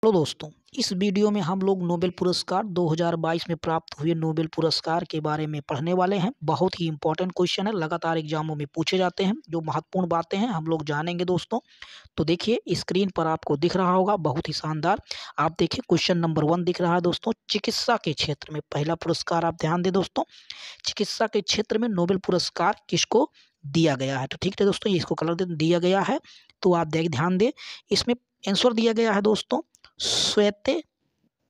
Hello दोस्तों, इस video में हम लोग नोबेल पुरस्कार 2022 में प्राप्त हुए नोबेल पुरस्कार के बारे में पढ़ने वाले हैं। बहुत ही इंपॉर्टेंट क्वेश्चन है, लगातार एग्जामों में पूछे जाते हैं। जो महत्वपूर्ण बातें हैं हम लोग जानेंगे दोस्तों। तो देखिए स्क्रीन पर आपको दिख रहा होगा, बहुत ही शानदार। आप देखिए क्वेश्चन नंबर 1 दिख रहा है दोस्तों। चिकित्सा के क्षेत्र में पहला पुरस्कार, आप ध्यान दें दोस्तों, चिकित्सा के क्षेत्र में नोबेल पुरस्कार किसको दिया गया है। तो ठीक है दोस्तों, ये इसको कलर दिया गया है, तो आप ध्यान दें। इसमें आंसर दिया गया है दोस्तों श्वेते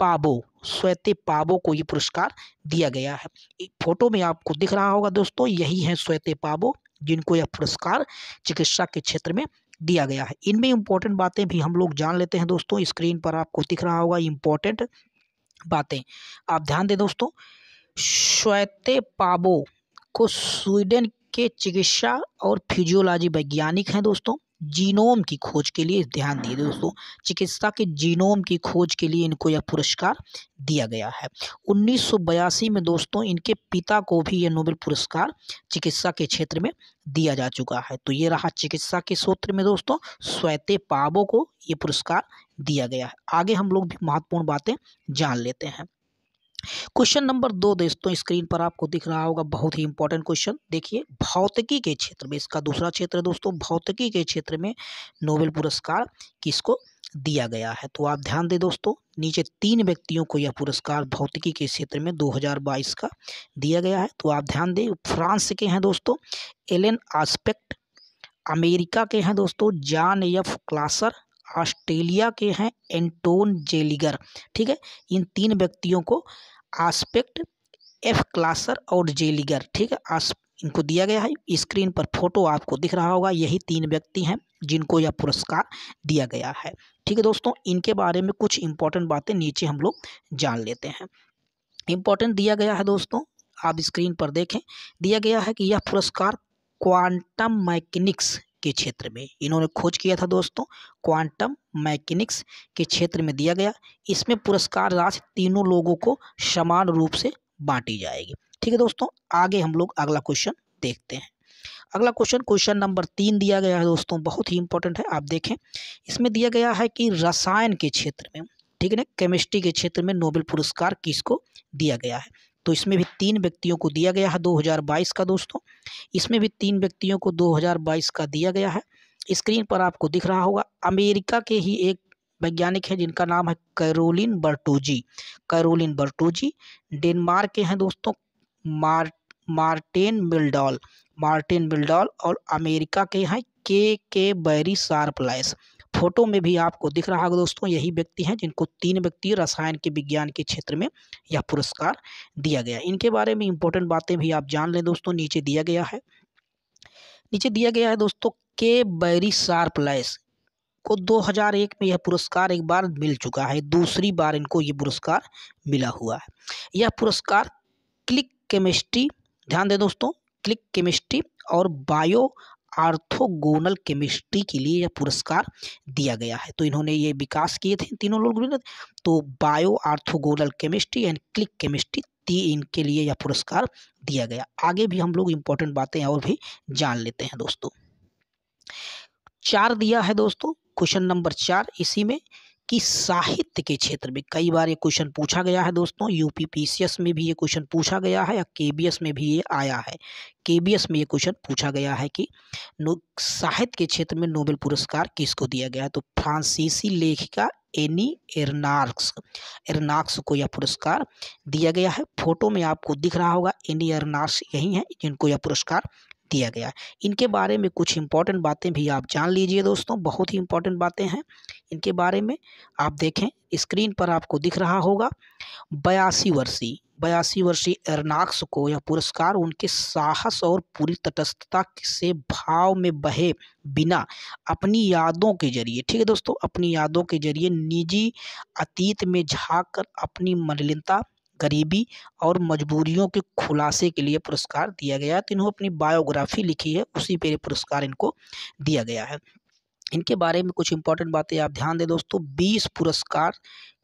पाबो को ये पुरस्कार दिया गया है। एक फोटो में आपको दिख रहा होगा दोस्तों, यही है श्वेते पाबो, जिनको यह पुरस्कार चिकित्सा के क्षेत्र में दिया गया है। इनमें इंपॉर्टेंट बातें भी हम लोग जान लेते हैं दोस्तों। स्क्रीन पर आपको दिख रहा होगा इंपॉर्टेंट बातें, आप ध्यान दें दोस्तों। श्वेते पाबो को स्वीडन के चिकित्सा और फिजियोलॉजी वैज्ञानिक हैं दोस्तों। जीनोम की खोज के लिए, ध्यान दिए दोस्तों, चिकित्सा के जीनोम की खोज के लिए इनको यह पुरस्कार दिया गया है। 1982 में दोस्तों इनके पिता को भी यह नोबेल पुरस्कार चिकित्सा के क्षेत्र में दिया जा चुका है। तो ये रहा चिकित्सा के क्षेत्र में दोस्तों, श्वेते पाबो को ये पुरस्कार दिया गया है। आगे हम लोग भी महत्वपूर्ण बातें जान लेते हैं। क्वेश्चन नंबर 2 दोस्तों, स्क्रीन पर आपको दिख रहा होगा, बहुत ही इंपॉर्टेंट क्वेश्चन। देखिए भौतिकी के क्षेत्र में, इसका दूसरा क्षेत्र है दोस्तों, भौतिकी के क्षेत्र में नोबेल पुरस्कार किसको दिया गया है। तो आप ध्यान दें दोस्तों, नीचे 3 व्यक्तियों को यह पुरस्कार भौतिकी के क्षेत्र में 2022 का दिया गया है। तो आप ध्यान दें, फ्रांस के हैं दोस्तों एलन आस्पेक्ट, अमेरिका के हैं दोस्तों जॉन एफ क्लासर, ऑस्ट्रेलिया के हैं एंटोन जेलिगर। ठीक है, इन 3 व्यक्तियों को आस्पेक्ट, एफ क्लासर और जेलिगर, ठीक है, इनको दिया गया है। स्क्रीन पर फोटो आपको दिख रहा होगा, यही 3 व्यक्ति हैं जिनको यह पुरस्कार दिया गया है। ठीक है दोस्तों, इनके बारे में कुछ इंपॉर्टेंट बातें नीचे हम लोग जान लेते हैं। इंपॉर्टेंट दिया गया है दोस्तों, आप स्क्रीन पर देखें, दिया गया है कि यह पुरस्कार क्वांटम मैकेनिक्स के क्षेत्र में इन्होंने खोज किया था दोस्तों। क्वांटम मैकेनिक्स के क्षेत्र में दिया गया। इसमें पुरस्कार राशि तीनों लोगों को समान रूप से बांटी जाएगी। ठीक है दोस्तों, आगे हम लोग अगला क्वेश्चन देखते हैं। अगला क्वेश्चन नंबर 3 दिया गया है दोस्तों, बहुत ही इंपॉर्टेंट है। आप देखें, इसमें दिया गया है कि रसायन के क्षेत्र में, ठीक है ना, केमिस्ट्री के क्षेत्र में नोबेल पुरस्कार किसको दिया गया है। तो इसमें भी 3 व्यक्तियों को दिया गया है 2022 का दोस्तों। इसमें भी 3 व्यक्तियों को 2022 का दिया गया है। स्क्रीन पर आपको दिख रहा होगा, अमेरिका के ही एक वैज्ञानिक है जिनका नाम है कैरोलिन बर्टोजी। डेनमार्क के हैं दोस्तों मार्टिन मिल्डॉल और अमेरिका के हैं के बैरी शार्पलाइस। फोटो में भी आपको दिख रहा होगा दोस्तों, यही व्यक्ति हैं जिनको 3 व्यक्ति रसायन के विज्ञान के क्षेत्र में यह पुरस्कार दिया गया। इनके बारे में इंपॉर्टेंट बातें भी आप जान लें दोस्तों, नीचे दिया गया है दोस्तों। के बैरी शार्पलाइस को 2001 में यह पुरस्कार एक बार मिल चुका है, दूसरी बार इनको ये पुरस्कार मिला हुआ है। यह पुरस्कार क्लिक केमिस्ट्री, ध्यान दें दोस्तों, क्लिक केमिस्ट्री और बायो ऑर्थोगोनल केमिस्ट्री के लिए यह पुरस्कार दिया गया है। तो इन्होंने ये विकास किए थे तीनों लोग, तो bio orthogonal chemistry and click chemistry, इनके लिए यह पुरस्कार दिया गया। आगे भी हम लोग इंपॉर्टेंट बातें और भी जान लेते हैं दोस्तों। 4 दिया है दोस्तों, क्वेश्चन नंबर 4 इसी में, कि साहित्य के क्षेत्र में कई बार ये क्वेश्चन पूछा गया है दोस्तों। यूपीपीसीएस में भी ये क्वेश्चन पूछा गया है, या केबीएस में भी ये आया है। केबीएस में ये क्वेश्चन पूछा गया है कि साहित्य के क्षेत्र में नोबेल पुरस्कार किसको दिया गया है। तो फ्रांसीसी लेखिका एनी एर्नाक्स को यह पुरस्कार दिया गया है। फोटो में आपको दिख रहा होगा, एनी एर्नाक्स यही है जिनको यह पुरस्कार दिया गया है। इनके बारे में कुछ इंपॉर्टेंट बातें भी आप जान लीजिए दोस्तों, बहुत ही इंपॉर्टेंट बातें हैं इनके बारे में। आप देखें, स्क्रीन पर आपको दिख रहा होगा, 82 वर्षीय एर्नाक्स को यह पुरस्कार उनके साहस और पूरी तटस्थता से भाव में बहे बिना अपनी यादों के जरिए, ठीक है दोस्तों, अपनी यादों के जरिए निजी अतीत में झांक कर अपनी मलिनता, गरीबी और मजबूरियों के खुलासे के लिए पुरस्कार दिया गया। तो इन्होंने अपनी बायोग्राफी लिखी है, उसी पे पुरस्कार इनको दिया गया है। इनके बारे में कुछ इंपॉर्टेंट बातें आप ध्यान दें दोस्तों। 20 पुरस्कार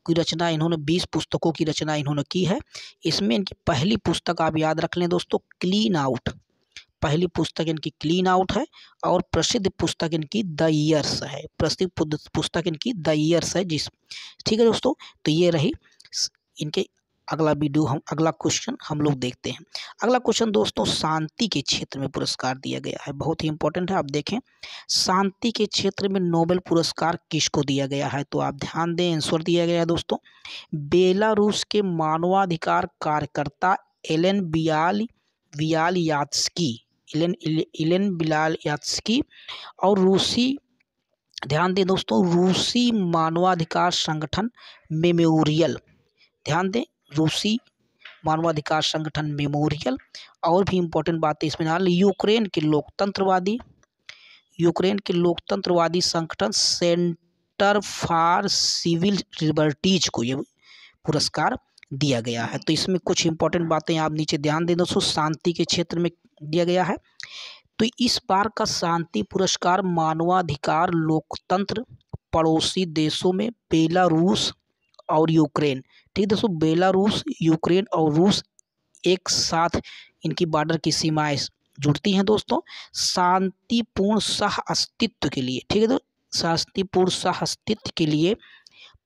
की रचना इन्होंने, 20 पुस्तकों की रचना इन्होंने की है। इसमें इनकी पहली पुस्तक आप याद रख लें दोस्तों, क्लीन आउट। पहली पुस्तक इनकी क्लीन आउट है और प्रसिद्ध पुस्तक इनकी द ईयर्स है। प्रसिद्ध पुस्तक इनकी द ईयर्स है जिस ठीक है दोस्तों। तो ये रही इनके अगला क्वेश्चन हम लोग देखते हैं। अगला क्वेश्चन दोस्तों, शांति के क्षेत्र में पुरस्कार दिया गया है, बहुत ही इंपॉर्टेंट है। आप देखें, शांति के क्षेत्र में नोबेल पुरस्कार किसको दिया गया है? तो आप ध्यान दें, आंसर दिया गया है दोस्तों, बेलारूस के मानवाधिकार कार्यकर्ता एलेन बियालियात्स्की और रूसी, ध्यान दें दोस्तों, रूसी मानवाधिकार संगठन मेमोरियल, ध्यान दें, रूसी मानवाधिकार संगठन मेमोरियल। और भी इम्पोर्टेंट बातें इसमें डाल, यूक्रेन के लोकतंत्रवादी संगठन सेंटर फॉर सिविल लिबर्टीज को ये पुरस्कार दिया गया है। तो इसमें कुछ इंपॉर्टेंट बातें आप नीचे ध्यान दें दोस्तों, शांति के क्षेत्र में दिया गया है। तो इस बार का शांति पुरस्कार मानवाधिकार लोकतंत्र पड़ोसी देशों में बेलारूस और यूक्रेन, ठीक दोस्तों, बेलारूस, यूक्रेन और रूस एक साथ इनकी बॉर्डर की सीमाएं जुड़ती हैं दोस्तों, शांतिपूर्ण सह अस्तित्व के लिए, ठीक है दोस्तों, शांतिपूर्ण सह अस्तित्व के लिए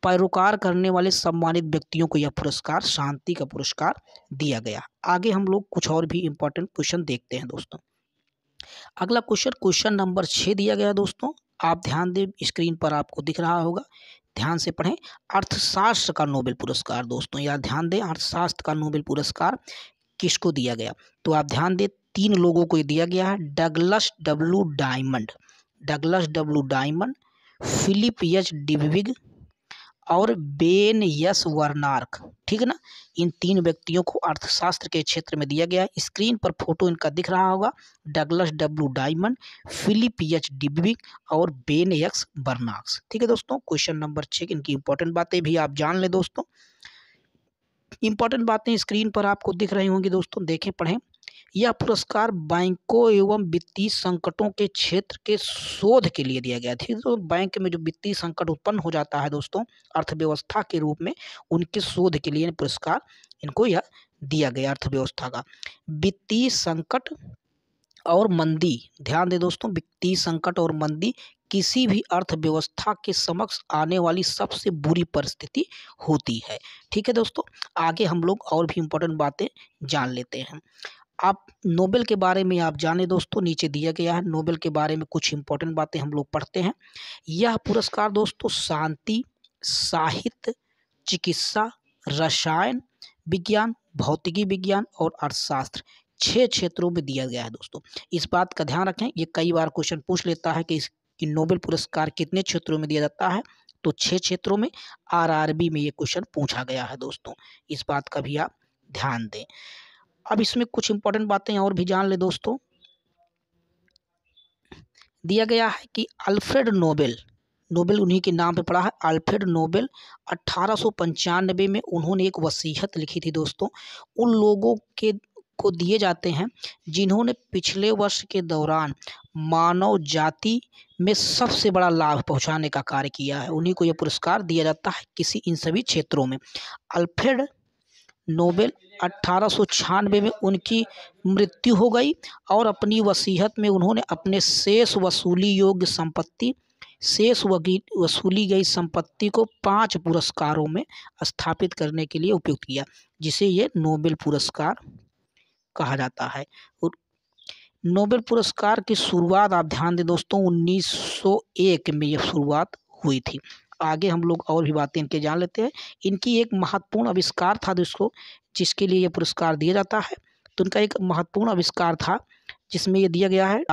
पैरोकार करने वाले सम्मानित व्यक्तियों को यह पुरस्कार, शांति का पुरस्कार दिया गया। आगे हम लोग कुछ और भी इम्पोर्टेंट क्वेश्चन देखते हैं दोस्तों। अगला क्वेश्चन नंबर 6 दिया गया दोस्तों, आप ध्यान दें, स्क्रीन पर आपको दिख रहा होगा, ध्यान से पढ़ें। अर्थशास्त्र का नोबेल पुरस्कार दोस्तों, यार ध्यान दें, अर्थशास्त्र का नोबेल पुरस्कार किसको दिया गया? तो आप ध्यान दें, 3 लोगों को दिया गया है, Douglas W Diamond, Philip H Dybvig और बेन यस वर्नार्क, ठीक है ना। इन 3 व्यक्तियों को अर्थशास्त्र के क्षेत्र में दिया गया है। स्क्रीन पर फोटो इनका दिख रहा होगा, Douglas W Diamond, Philip H Dybvig और बेन यस वर्नार्क, ठीक है दोस्तों। क्वेश्चन नंबर 6 इनकी इंपॉर्टेंट बातें भी आप जान लें दोस्तों। इंपॉर्टेंट बातें स्क्रीन पर आपको दिख रही होंगी दोस्तों, देखें, पढ़ें। यह पुरस्कार बैंकों एवं वित्तीय संकटों के क्षेत्र के शोध के लिए दिया गया था। तो बैंक में जो वित्तीय संकट उत्पन्न हो जाता है दोस्तों अर्थव्यवस्था के रूप में, उनके शोध के लिए पुरस्कार इनको यह दिया गया। अर्थव्यवस्था का वित्तीय संकट और मंदी, ध्यान दें दोस्तों, वित्तीय संकट और मंदी किसी भी अर्थव्यवस्था के समक्ष आने वाली सबसे बुरी परिस्थिति होती है, ठीक है दोस्तों। आगे हम लोग और भी इम्पोर्टेंट बातें जान लेते हैं। आप नोबेल के बारे में आप जाने दोस्तों, नीचे दिया गया है, नोबेल के बारे में कुछ इंपॉर्टेंट बातें हम लोग पढ़ते हैं। यह पुरस्कार दोस्तों शांति, साहित्य, चिकित्सा, रसायन विज्ञान, भौतिकी विज्ञान और अर्थशास्त्र 6 क्षेत्रों में दिया गया है दोस्तों। इस बात का ध्यान रखें, ये कई बार क्वेश्चन पूछ लेता है कि नोबेल पुरस्कार कितने क्षेत्रों में दिया जाता है, तो 6 क्षेत्रों में। आरआरबी में ये क्वेश्चन पूछा गया है दोस्तों, इस बात का भी आप ध्यान दें। अब इसमें कुछ इंपॉर्टेंट बातें और भी जान ले दोस्तों। दिया गया है कि अल्फ्रेड नोबेल उन्हीं के नाम पे पड़ा है, अल्फ्रेड नोबेल 1895 में उन्होंने एक वसीयत लिखी थी दोस्तों, उन लोगों को दिए जाते हैं जिन्होंने पिछले वर्ष के दौरान मानव जाति में सबसे बड़ा लाभ पहुंचाने का कार्य किया है, उन्हीं को यह पुरस्कार दिया जाता है इन सभी क्षेत्रों में। अल्फ्रेड नोबेल 1896 में उनकी मृत्यु हो गई और अपनी वसीयत में उन्होंने अपने शेष वसूली गई संपत्ति को 5 पुरस्कारों में स्थापित करने के लिए उपयुक्त किया, जिसे ये नोबेल पुरस्कार कहा जाता है। और नोबेल पुरस्कार की शुरुआत आप ध्यान दें दोस्तों 1901 में यह शुरुआत हुई थी। आगे हम लोग और भी बातें इनके जान लेते हैं। इनकी एक महत्वपूर्ण आविष्कार था दोस्तों जिसके लिए यह पुरस्कार दिया जाता है। तो इनका एक महत्वपूर्ण आविष्कार था जिसमें ये दिया गया है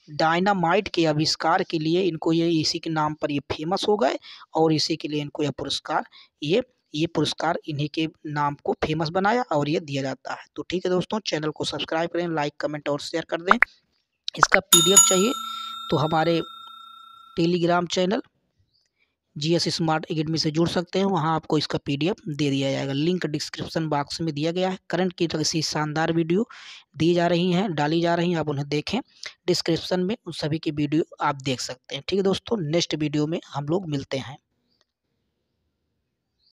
डायनामाइट के आविष्कार के लिए इनको ये इसी के नाम पर ये फेमस हो गए और इसी के लिए इनको यह पुरस्कार ये पुरस्कार इन्हीं के नाम को फेमस बनाया और ये दिया जाता है। तो ठीक है दोस्तों, चैनल को सब्सक्राइब करें, लाइक कमेंट और शेयर कर दें। इसका PDF चाहिए तो हमारे Telegram channel GS smart academy से जुड़ सकते हैं, वहां आपको इसका PDF दे दिया जाएगा। लिंक डिस्क्रिप्शन बॉक्स में दिया गया है। करंट की ऐसी शानदार वीडियो दी जा रही हैं, डाली जा रही हैं, आप उन्हें देखें। डिस्क्रिप्शन में उन सभी की वीडियो आप देख सकते हैं। ठीक है दोस्तों, नेक्स्ट वीडियो में हम लोग मिलते हैं।